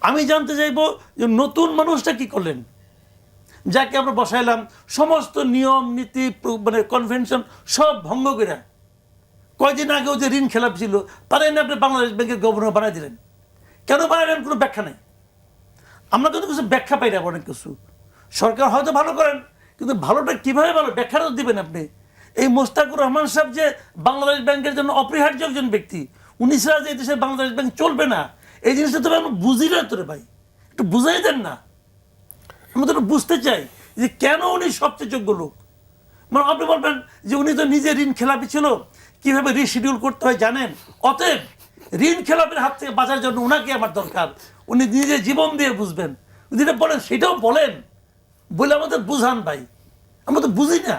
আমি জানতে চাইবো যে নতুন মানুষটা কি করলেন, যাকে আমরা বসাইলাম সমস্ত নিয়ম নীতি মানে কনভেনশন সব ভঙ্গ করে কয়দিন আগেও যে ঋণ খেলাপ ছিল তারা এনে আপনি বাংলাদেশ ব্যাংকের গভর্নর বানাই দিলেন। কেন বানাইলেন? কোনো ব্যাখ্যা নেই। আমরা কিন্তু কিছু ব্যাখ্যা পাই না অনেক কিছু। সরকার হয়তো ভালো করেন, কিন্তু ভালোটা কিভাবে ভালো ব্যাখ্যাটা দিবেন আপনি? এই মোস্তাকুর রহমান সাহেব যে বাংলাদেশ ব্যাংকের জন্য অপরিহার্য একজন ব্যক্তি, উনি ছাড়া যে এই দেশের বাংলাদেশ ব্যাংক চলবে না, এই জিনিসটা তো আমরা বুঝি না তোরে ভাই, একটু বুঝাই দেন না। আমরা তো একটু বুঝতে চাই যে কেন উনি সবচেয়ে যোগ্য লোক। মানে আপনি বলবেন যে উনি তো নিজে ঋণ খেলাপি ছিল, কিভাবে রিশিডিউল করতে হয় জানেন। অতএব ঋণ খেলাপের হাত থেকে বাঁচার জন্য ওনাকে আমার দরকার, উনি নিজে জীবন দিয়ে বুঝবেন। যেটা বলেন সেটাও বলেন, বলে আমাদের বুঝান ভাই, আমরা তো বুঝি না।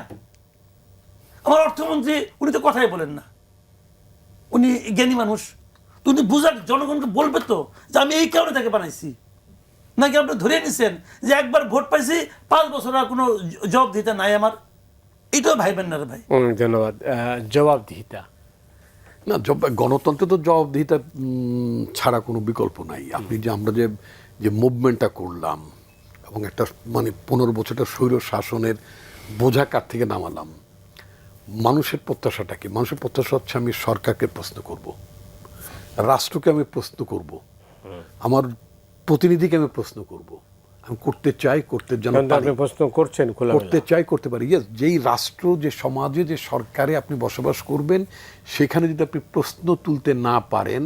আমার অর্থমন্ত্রী উনি তো কথাই বলেন না, উনি জ্ঞানী মানুষ, তো উনি বুঝান, জনগণকে বলবে তো যে আমি এই কারণে তাকে বানাইছি। নাকি আপনি ধরে নিছেন যে একবার ভোট পাইছি 5 বছর আর কোনো জবাব দিতে নাই আমার? এটাও ভাইবেন না রে ভাই। ধন্যবাদ। জবাবদিহিতা না, গণতন্ত্রে তো জবাবদিহিতা ছাড়া কোনো বিকল্প নাই। আপনি যে আমরা যে মুভমেন্টটা করলাম এবং একটা মানে 15 বছরটা স্বৈর শাসনের বোঝা কার থেকে নামালাম, মানুষের প্রত্যাশাটা কি? মানুষের প্রত্যাশা হচ্ছে আমি সরকারকে প্রশ্ন করব, রাষ্ট্রকে আমি প্রশ্ন করব, আমার প্রতিনিধিকে আমি প্রশ্ন করব। আমি করতে চাই, করতে জানা আপনি প্রশ্ন করছেন, করতে চাই, করতে পারি। ইয়েস, যেই রাষ্ট্র, যে সমাজে, যে সরকারে আপনি বসবাস করবেন, সেখানে যদি আপনি প্রশ্ন তুলতে না পারেন,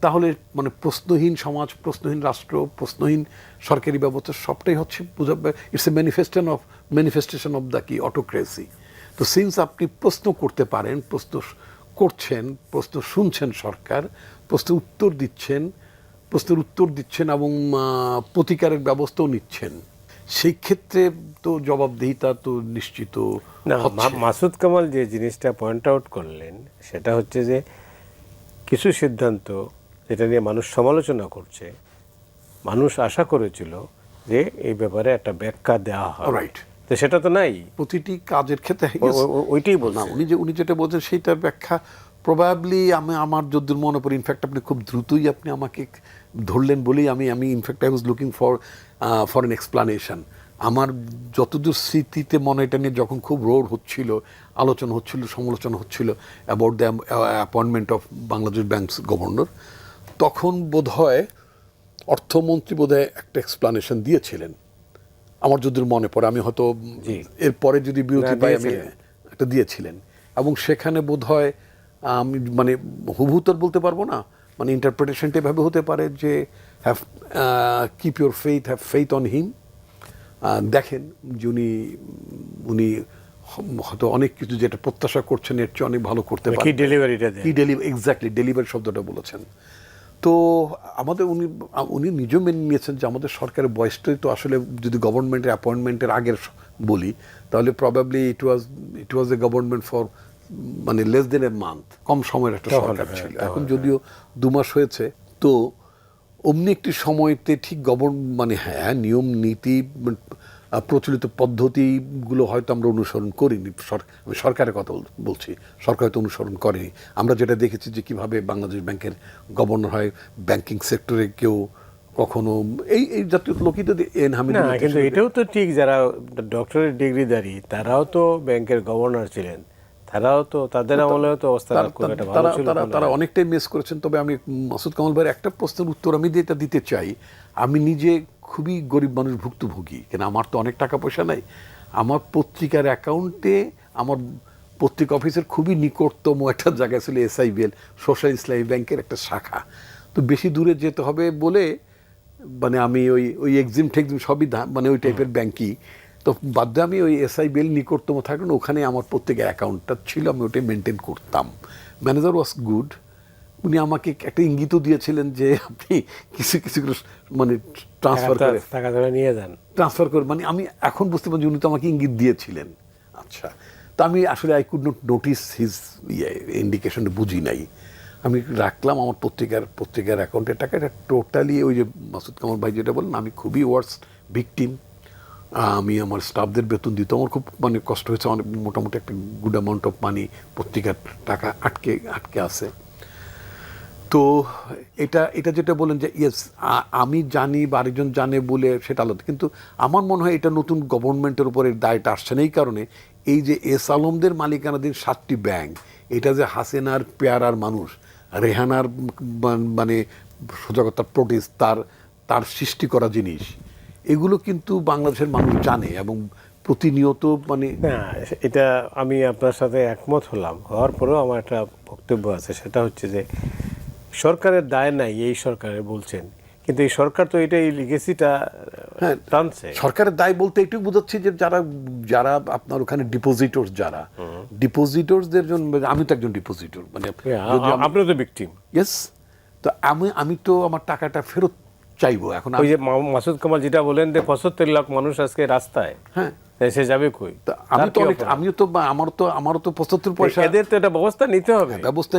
তাহলে মানে প্রশ্নহীন সমাজ, প্রশ্নহীন রাষ্ট্র, প্রশ্নহীন সরকারি ব্যবস্থা সবটাই হচ্ছে it's a manifestation of the কি অটোক্রেসি। তো সিন্স আপনি প্রশ্ন করতে পারেন, প্রশ্ন করছেন, প্রশ্ন শুনছেন, সরকার প্রশ্নের উত্তর দিচ্ছেন এবং প্রতিকারের ব্যবস্থাও নিচ্ছেন, সেই ক্ষেত্রে তো জবাবদিহিতা তো নিশ্চিত না। হচ্ছে। মাসুদ কামাল যে জিনিসটা পয়েন্ট আউট করলেন সেটা হচ্ছে যে কিছু সিদ্ধান্ত যেটা নিয়ে মানুষ সমালোচনা করছে, মানুষ আশা করেছিল যে এই ব্যাপারে একটা ব্যাখ্যা দেওয়া হয়, রাইট। তো সেটা তো নাই প্রতিটি কাজের ক্ষেত্রে ওইটাই না, বলছেন। উনি যেটা বলছেন সেইটার ব্যাখ্যা প্রবাবলি আমার যদ্দূর মনে পড়ে, ইনফ্যাক্ট আপনি খুব দ্রুতই আপনি আমাকে ধরলেন বলেই আমি in fact I was looking for an explanation. আমার যতদূর স্মৃতিতে মনে, এটা নিয়ে যখন খুব রোড হচ্ছিল, আলোচনা হচ্ছিল, সমালোচনা হচ্ছিল about the appointment of Bangladesh banks governor, তখন বোধহয় অর্থমন্ত্রী বোধহয় একটা এক্সপ্লানেশন দিয়েছিলেন আমার যদ্দূর মনে পড়ে। আমি হয়তো এরপরে যদি বিরতি পাই, আমি একটা দিয়েছিলেন, এবং সেখানে বোধহয় আমি মানে হুবহু তো বলতে পারবো না, মানে ইন্টারপ্রিটেশনটা এভাবে হতে পারে যে have keep your faith, have faith on him. দেখেন যে উনি হয়তো অনেক কিছু যেটা প্রত্যাশা করছেন এর চেয়ে অনেক ভালো করতে পারেন। এক্স্যাক্টলি ডেলিভারি শব্দটা বলেছেন। তো আমাদের উনি নিজেও মেনে নিয়েছেন যে আমাদের সরকারের বয়সটাই তো আসলে, যদি গভর্নমেন্টের অ্যাপয়েন্টমেন্টের আগের বলি, তাহলে probably it was a government for মানে লেস দেন এ মান্থ, কম সময়ের একটা সরকার ছিল। এখন যদিও 2 মাস হয়েছে, তো অমনি একটি সময়তে ঠিক মানে হ্যাঁ, নিয়ম নীতি প্রচলিত পদ্ধতিগুলো হয়তো আমরা অনুসরণ করিনি। আমি সরকারের কথা বলছি, সরকার হয়তো অনুসরণ করেনি। আমরা যেটা দেখেছি যে কিভাবে বাংলাদেশ ব্যাংকের গভর্নর হয়, ব্যাংকিং সেক্টরে কেউ কখনো এই জাতীয় লোকই তো না, কিন্তু এটাও তো ঠিক, যারা ডক্টরেট ডিগ্রিধারী তারাও তো ব্যাংকের গভর্নর ছিলেন, তারাও তো তাদের আমলেও তো অবস্থা খুব একটা ভালো ছিল না। তারা অনেকটাই মিস করেছেন। তবে আমি মাসুদ কামাল ভাইয়ের একটা প্রশ্নের উত্তর আমি যেটা দিতে চাই, আমি নিজে খুবই গরিব মানুষ, ভুক্তভোগী, কেন আমার তো অনেক টাকা পয়সা নাই। আমার পত্রিকার অ্যাকাউন্টে আমার পত্রিকা অফিসের খুবই নিকটতম একটা জায়গা ছিল SIBL, সোশ্যাল ইসলামী ব্যাংকের একটা শাখা। তো বেশি দূরে যেতে হবে বলে মানে আমি ওই এক্সিম টেক্সিম সবই মানে ওই টাইপের ব্যাংকই, তো বাধ্য আমি ওই SIBL নিকটতম থাকলেন, ওখানে আমার প্রত্যেকের অ্যাকাউন্টটা ছিল, আমি ওটাই মেনটেন করতাম। ম্যানেজার ওয়াজ গুড, উনি আমাকে একটা ইঙ্গিতও দিয়েছিলেন যে আপনি কিছু কিছু মানে ট্রান্সফার করে, মানে আমি এখন বুঝতে পারছি উনি তো আমাকে ইঙ্গিত দিয়েছিলেন। আচ্ছা, তা আমি আসলে I could not notice his indication, বুঝি নাই। আমি রাখলাম আমার পত্রিকার অ্যাকাউন্টের টাকা। এটা টোটালি ওই যে মাসুদ কামাল ভাই যেটা বলেন, আমি খুবই ওয়ার্স ভিকটিম। আমি আমার স্টাফদের বেতন দিতে আমার খুব মানে কষ্ট হয়েছে, অনেক মোটামুটি একটা গুড অ্যামাউন্ট অফ মানি পত্রিকার টাকা আটকে আছে। তো এটা যেটা বলেন যে ইয়েস আমি জানি বা আরেকজন জানে বলে সেটা আলাদা, কিন্তু আমার মনে হয় এটা নতুন গভর্নমেন্টের উপর এর দায়টা আসছে না। এই কারণে এই যে এস আলমদের মালিকানাধীন 7টি ব্যাংক, এটা যে হাসিনার পেয়ারার মানুষ, রেহানার মানে সজাগতার প্রোটেস্ট, তার সৃষ্টি করা জিনিস, এগুলো কিন্তু বাংলাদেশের মানুষ জানে এবং প্রতিনিয়ত মানে না, এটা আমি আপনার সাথে একমত হওয়ার পরেও আমার একটা বক্তব্য আছে, সেটা হচ্ছে যে সরকারের দায় নাই এই সরকারের বলছেন, কিন্তু এই সরকার তো এটা এই লিগেসিটা টানছে। সরকারের দায় বলতে একটু বোঝাচ্ছি যে যারা আপনার ওখানে ডিপোজিটরস, যারা ডিপোজিটরসদের জন্য, আমি তো একজন ডিপোজিটর, মানে আপনিও তো ভিকটিম। ইয়েস, তো আমি তো আমার টাকাটা ফেরত চাইবো। এখন ওই যে মাসুদ কামাল যেটা বলেন যে 75 লাখ মানুষ আজকে রাস্তায়, হ্যাঁ সে যাবে কই? আমারও তো 75 পয়সা, এদের তো একটা ব্যবস্থা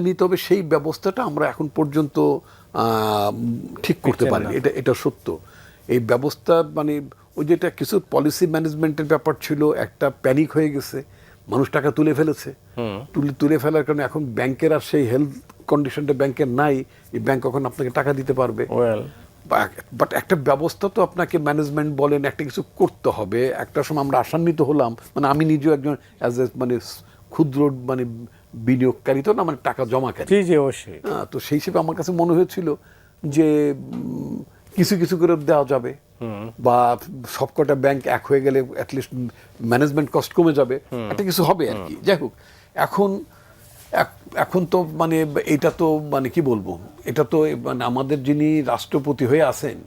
নিতে হবে, সেই ব্যবস্থাটা আমরা এখন পর্যন্ত ঠিক করতে পারিনি। এটা সত্য। এই ব্যবস্থা মানে ওই যেটা কিছু পলিসি ম্যানেজমেন্টের ব্যাপার ছিল, একটা প্যানিক হয়ে গেছে, মানুষ টাকা তুলে ফেলেছে, তুলে ফেলার কারণে এখন ব্যাংকের আর সেই হেলথ কন্ডিশনটা ব্যাংকের নাই, এই ব্যাংক কখন আপনাকে টাকা দিতে পারবে। বাট একটা ব্যবস্থা তো আপনাকে ম্যানেজমেন্ট বলেন, একটা কিছু করতে হবে। একটা সময় আমরা আশান্বিত হলাম, মানে আমি নিজেও একজন অ্যাজ এ মানে ক্ষুদ্র মানে বিনিয়োগকারী, তো না মানে টাকা জমাকারী, অবশ্যই। তো সেই হিসেবে আমার কাছে মনে হয়েছিল যে কিছু করে দেওয়া যাবে, বা সবকটা ব্যাংক এক হয়ে গেলে অ্যাটলিস্ট ম্যানেজমেন্ট কস্ট কমে যাবে, একটা কিছু হবে আর কি। যাই হোক, এখন তো মানে এটা তো মানে কি বলবো, এটা তো মানে আমাদের যিনি রাষ্ট্রপতি হয়ে আছেন,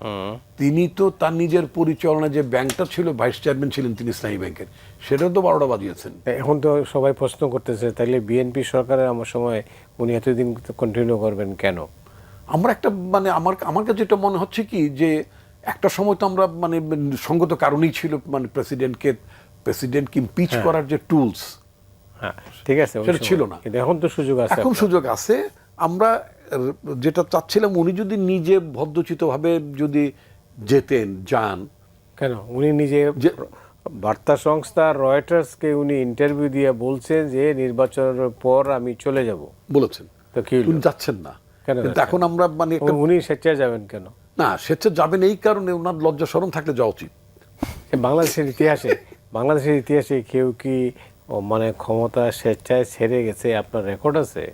তিনি তো তার নিজের পরিচালনা যে ব্যাংকটা ছিল, ভাইস চেয়ারম্যান ছিলেন তিনি ইসলামী ব্যাংকের, সেটাও তো 12টা বাজিয়েছেন। এখন তো সবাই প্রশ্ন করতেছে, তাহলে বিএনপি সরকারের আমার সময় উনি এতদিন কন্টিনিউ করবেন কেন? আমরা একটা মানে আমার কাছে যেটা মনে হচ্ছে কি, যে একটা সময় তো আমরা মানে সঙ্গত কারণেই ছিল, মানে প্রেসিডেন্টকে ইমপিচ করার যে টুলস, হ্যাঁ ঠিক আছে, সেটা ছিল না। কিন্তু এখন তো সুযোগ আছে, এখন সুযোগ আছে। আমরা যেটা চাচ্ছিলাম, উনি যদি নিজে ভদ্রচিতভাবে যদি যান, কেন উনি নিজে বার্তা সংস্থা রয়টার্সকে উনি ইন্টারভিউ দিয়ে বলছেন যে নির্বাচনের পর আমি চলে যাব বলেছেন, তো কি উনি যাচ্ছেন না। কিন্তু এখন আমরা মানে উনি স্বেচ্ছায় যাবেন কেন? না, স্বেচ্ছায় যাবেন এই কারণে ওনার লজ্জা শরম থাকলে যাওয়া উচিত। বাংলাদেশের ইতিহাসে কেউ কি মানে ক্ষমতা স্বেচ্ছায় ছেড়ে গেছে আপনার রেকর্ড আছে?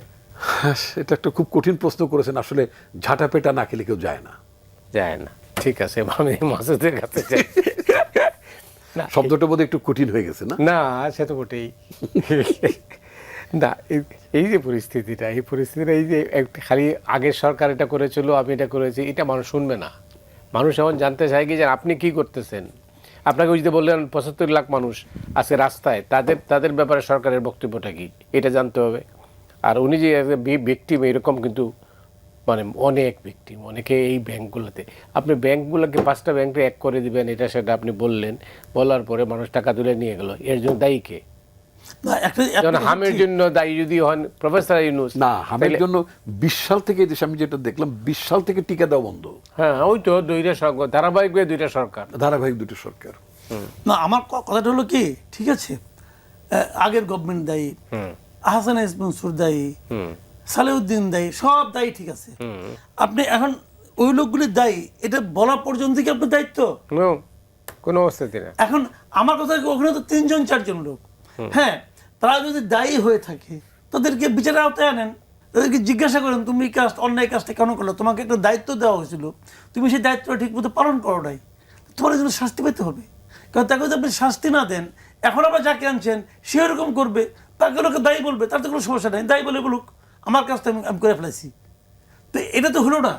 এটা একটা খুব কঠিন প্রশ্ন করেছেন। আসলে ঝাঁটা পেটা না খেলে কেউ যায় না। ঠিক আছে, আমি মাসুদের কাছে যাই। শব্দটা বোধহয় একটু কঠিন হয়ে গেছে না? না, সে তো বটেই। না, এই যে পরিস্থিতিটা, এই যে খালি আগের সরকার এটা করেছিল, আমি এটা করেছি, এটা মানুষ শুনবে না। মানুষ এখন জানতে চায় কি যে আপনি কি করতেছেন। আপনাকে ওই যে বললেন 75 লাখ মানুষ আজকে রাস্তায়, তাদের ব্যাপারে সরকারের বক্তব্যটা কি, এটা জানতে হবে। আর উনি যে ভিকটিম, এরকম কিন্তু মানে অনেক ভিকটিম, অনেকে এই ব্যাংকগুলোতে। আপনি ব্যাংকগুলোকে 5টা ব্যাংকে এক করে দিবেন, এটা সেটা আপনি বলার পরে মানুষ টাকা তুলে নিয়ে গেল, এর জন্য দায়ী কে? হামের জন্য দায়ী যদি হন প্রফেসর ইউনূস। না, হামের জন্য 20 সাল থেকে দেশে আমি যেটা দেখলাম, 20 সাল থেকে টিকা দেওয়া বন্ধ। হ্যাঁ, ওই তো ধারাবাহিক দুইটা সরকার। না, আমার কথাটা হলো কি, ঠিক আছে, আগের গভর্নমেন্ট দায়ী, আহসান এস মনসুর দায়ী, সালেউদ্দিন দায়ী, সব দায়ী, ঠিক আছে। আপনি এখন ওই লোকগুলি দায়ী, এটা বলা পর্যন্ত কি আপনার দায়িত্ব? কোনো অবস্থাতে না। এখন আমার কথা, ওখানে তো 3-4জন লোক, হ্যাঁ, তারা যদি দায়ী হয়ে থাকে তাদেরকে বিচারের আওতায় আনেন, তাদেরকে জিজ্ঞাসা করেন তুমি অন্যায় কাজটা কেন করলো, তোমাকে একটা দায়িত্ব দেওয়া হয়েছিল, তুমি সেই দায়িত্বটা ঠিক মতো পালন করো নাই, তোমার জন্য শাস্তি পেতে হবে। কারণ তাকে যদি আপনি শাস্তি না দেন, এখন আবার যাকে আনছেন সে এরকম করবে, তাকে লোকে দায়ী বলবে, তার তো কোনো সমস্যা নেই, দায়ী বলে বলুক, আমার কাজটা আমি করে ফেলেছি। তো এটা তো হলো না।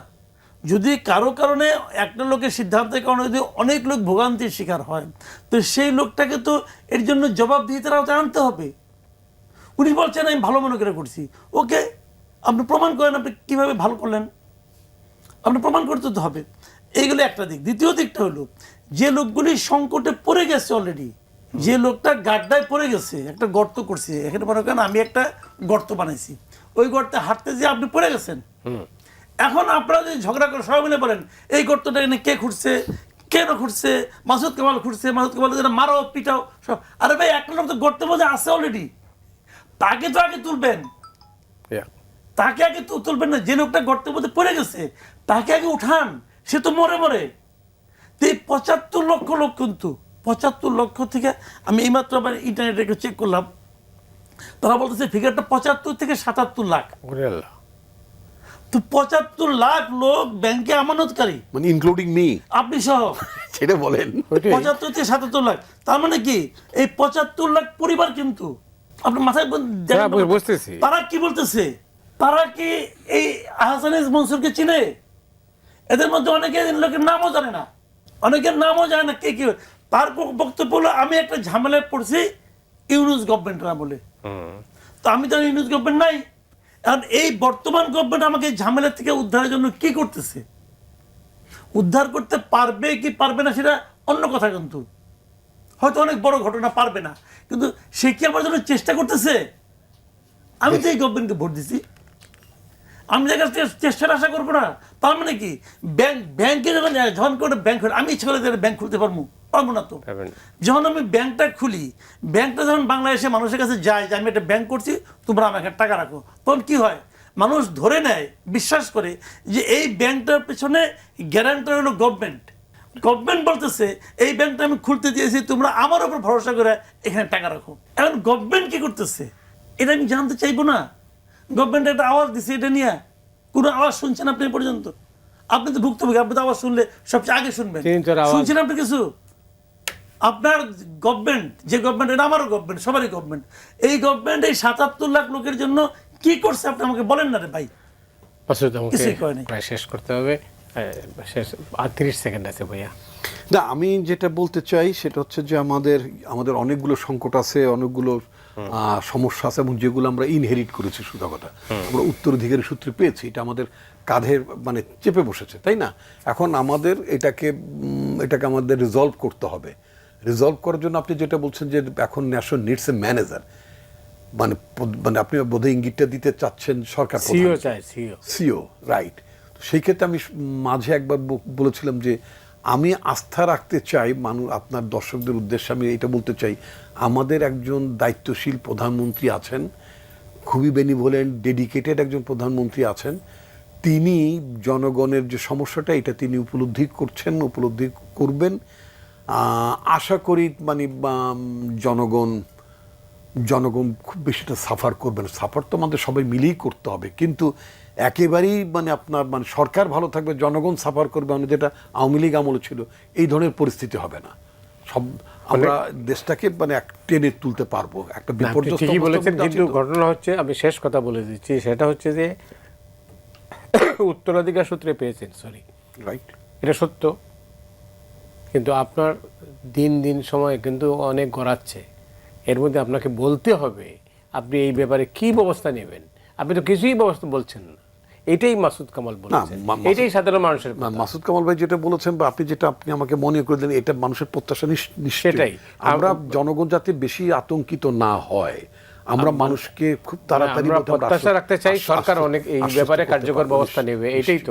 যদি কারো কারণে একটা লোকের সিদ্ধান্তের কারণে যদি অনেক লোক ভোগান্তির শিকার হয়, তো সেই লোকটাকে তো এর জন্য জবাবদিহিতার আওতায় আনতে হবে। উনি বলছেন আমি ভালো মনে করে করছি, ওকে, আপনি প্রমাণ করেন আপনি কীভাবে ভালো করলেন, আপনি প্রমাণ করতে তো হবে। এইগুলো একটা দিক। দ্বিতীয় দিকটা হলো, যে লোকগুলি সংকটে পড়ে গেছে অলরেডি, যে লোকটা গাড্ডায় পড়ে গেছে, একটা গর্ত করছে, এখানে মনে করেন আমি একটা গর্ত বানাইছি, ওই গর্তে হাঁটতে যে আপনি পড়ে গেছেন। এখন আপনারা যদি ঝগড়া করে সবাই মিলে বলেন এই গর্তটা এনে কে খুঁড়ছে, কেন খুঁড়ছে, মাসুদ কামাল খুঁড়ছে, মাসুদ কামাল যেটা মারো পিটাও সব, আরে ভাই একটা লোক তো গর্তের মধ্যে আছে অলরেডি, তাকে তো আগে তুলবেন, Yeah. তাকে আগে তুলবেন না। যে লোকটা গর্তের মধ্যে পড়ে গেছে তাকে আগে উঠান, সে তো মরে মরে। তো এই 75 লক্ষ লোক, কিন্তু 75 লক্ষ থেকে আমি এইমাত্র আবার ইন্টারনেটে চেক করলাম, তারা বলতেছে ফিগারটা 75 থেকে 77 লাখ। ওরে আল্লাহ। তো 75 লাখ লোক ব্যাংকে আমানতকারী, মানে ইনক্লুডিং মি, আপনি সহ সেটা বলেন। 75 থেকে 77 লাখ, তার মানে কি এই 75 লাখ পরিবার, কিন্তু আপনার মাথায় হ্যাঁ, বুঝতেছি। তারা কি বলতেছে, তারা কি এই আহসান মনসুরকে চিনে? এদের মধ্যে অনেকে লোকের নামও জানে না, অনেকের নামও জানে না কে কি। তার বক্তব্য হলো আমি একটা ঝামেলায় পড়ছি ইউনুস গভর্নমেন্ট না বলে। তো আমি তো ইউনুস গভর্নমেন্ট নাই। এখন এই বর্তমান গভর্নমেন্ট আমাকে এই ঝামেলা থেকে উদ্ধারের জন্য কি করতেছে, উদ্ধার করতে পারবে কি পারবে না সেটা অন্য কথা, কিন্তু হয়তো অনেক বড় ঘটনা পারবে না, কিন্তু সে কি আমার জন্য চেষ্টা করতেছে? আমি তো এই গভর্নমেন্টকে ভোট দিছি, আমি জায়গায় চেষ্টার আশা করবো না। তার মানে কি ব্যাংকে যখন করে ব্যাংক আমি ইচ্ছা করে ব্যাংক খুলতে পারবো না তো। যখন আমি ব্যাংকটা খুলি, ব্যাংকটা যখন বাংলাদেশে মানুষের কাছে যায় যে আমি একটা ব্যাংক করছি, তোমরা আমাকে টাকা রাখো, তখন কি হয়, মানুষ ধরে নেয়, বিশ্বাস করে যে এই ব্যাংকটার পেছনে গ্যারান্টার হলো গভর্নমেন্ট। গভর্নমেন্ট বলতেছে এই ব্যাংকটা আমি খুলতে দিয়েছি, তোমরা আমার উপর ভরসা করে এখানে টাকা রাখো। এখন গভর্নমেন্ট কি করতেছে এটা আমি জানতে চাইবো না? গভর্নমেন্ট একটা আওয়াজ দিচ্ছে, এটা নিয়ে কোনো আওয়াজ শুনছেন আপনি পর্যন্ত? আপনি তো ভুক্তভোগী, আপনি তো আওয়াজ শুনলে সবচেয়ে আগে শুনবেন। শুনছেন আপনি কিছু? আপনার গভর্নমেন্ট, যে গভর্নমেন্ট, এটা আমারও গভর্নমেন্ট, সবারই গভর্নমেন্ট, এই গভর্নমেন্ট এই 77 লাখ লোকের জন্য কি করছে আপনি আমাকে বলেন না রে ভাই। কিছুই করেনি। প্রায় শেষ করতে হবে, শেষ আর 30 সেকেন্ড আছে ভাইয়া। না, আমি যেটা বলতে চাই সেটা হচ্ছে যে আমাদের অনেকগুলো সংকট আছে, অনেকগুলো সমস্যা আছে, এবং যেগুলো আমরা ইনহেরিট করেছি, সুধা কথা আমরা উত্তরাধিকারী সূত্রে পেয়েছি, এটা আমাদের কাঁধের মানে চেপে বসেছে, তাই না? এখন আমাদের এটাকে আমাদের রিজলভ করতে হবে। রিজলভ করার জন্য আপনি যেটা বলছেন যে এখন ন্যাশন নিডস এ ম্যানেজার, মানে আপনি বোধহয় ইঙ্গিতটা দিতে চাচ্ছেন সরকার সিও, রাইট। সেই ক্ষেত্রে আমি মাঝে একবার বলেছিলাম যে আমি আস্থা রাখতে চাই আপনার দর্শকদের উদ্দেশ্যে আমি এটা বলতে চাই, আমাদের একজন দায়িত্বশীল প্রধানমন্ত্রী আছেন, খুবই বেনিভোলেন্ট ডেডিকেটেড একজন প্রধানমন্ত্রী আছেন। তিনি জনগণের যে সমস্যাটা এটা তিনি উপলব্ধি করবেন। আশা করি মানে জনগণ খুব বেশিটা সাফার করবেন। সাফার তো আমাদের সবাই মিলেই করতে হবে, কিন্তু একেবারেই মানে আপনার মানে সরকার ভালো থাকবে, জনগণ সাফার করবে, মানে যেটা আওয়ামী লীগ আমলে ছিল, এই ধরনের পরিস্থিতি হবে না। সব আমরা দেশটাকে মানে টেনে তুলতে পারবো একটা বিপর্যস্ত। ঠিকই বলেছেন, কিন্তু ঘটনা হচ্ছে, আমি শেষ কথা বলে দিচ্ছি, সেটা হচ্ছে যে উত্তরাধিকার সূত্রে পেয়েছেন, সরি, রাইট, এটা সত্য, কিন্তু আপনার দিন দিন সময় কিন্তু অনেক গড়াচ্ছে। এর মধ্যে আপনাকে বলতে হবে আপনি এই ব্যাপারে কি ব্যবস্থা নেবেন। আপনি তো কিছুই ব্যবস্থা বলছেন না, এটাই মাসুদ কামাল বলেছেন, এটাই সাধারণ মানুষের কথা। মাসুদ কামাল ভাই যেটা বলেছেন বা আপনি আমাকে মনে করে দিলেন, এটা মানুষের প্রত্যাশা নিশ্চয়ই। আমরা জনগণ যাতে বেশি আতঙ্কিত না হয়, আমরা মানুষকে খুব তাড়াতাড়ি প্রত্যাশা রাখতে চাই, সরকার অনেক এই ব্যাপারে কার্যকর ব্যবস্থা নেবে, এটাই তো।